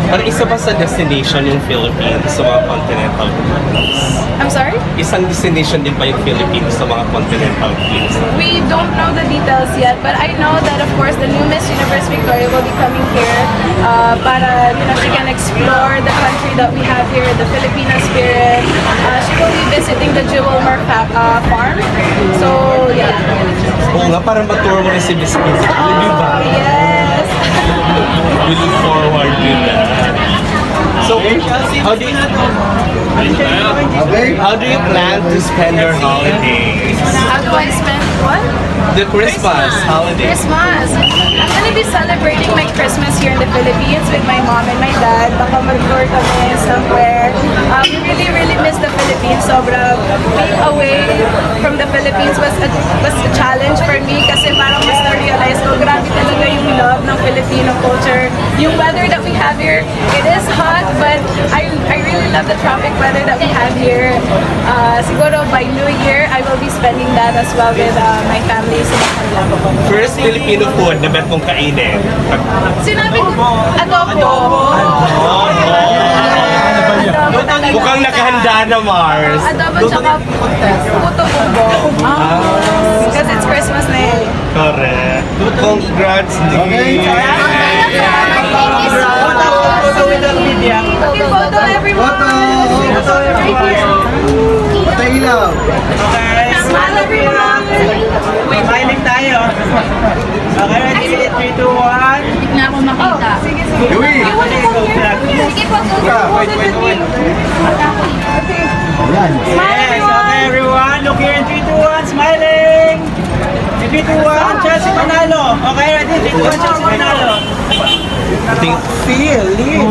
Parang isa ba sa destination yung Philippines sa mga continental countries? I'm sorry? Isang destination din ba yung Philippines sa mga continental countries? We don't know the details yet, but I know that of course the new Miss Universe Victoria will be coming here para she can explore the country that we have here, the Filipino spirit. She will be visiting the Jewel Mer farm. So yeah. Oo nga, parang matour mo rin si Miss Pizza. Di ba? Yes. We look forward to that. So, how do you plan to spend your holidays? How do I spend what? The Christmas holiday. Christmas. I'm gonna be celebrating my Christmas here in the Philippines with my mom and my dad. Baka mag-tour kami somewhere. We really, really miss the Philippines. Sobrang being away from the Philippines was a challenge for me kasi parang mas na-realize ko, grabe talaga yung love ng Filipino culture. Yung weather that we have here, it is hot, but I really love the tropic weather that we have here. Siguro by New Year, I will be spending that as well with my family sa Manila. First Filipino food na bet mong kainin. Sinabi ko, adobo. Mukhang nakahanda na, Mars. Adobo tsaka puto bumbong. Because it's Christmas na eh. Correct. Congrats, Okay. Lee. Okay, photo everyone. Photo everyone. Patay ilaw. Smile everyone. Smiling tayo. Okay, ready? 3, 2, 1. Hindi na ako makita. Sige, sige. Yui. You wanna come here? Sige po, Wait. Yan. Smile Yes, everyone. okay everyone. Look here in 3, 2, 1. Smiling. In 3, 2, 1. Chelsea Manalo. Okay, ready? 3, 2, 1. Chelsea Manalo. I think Feel it.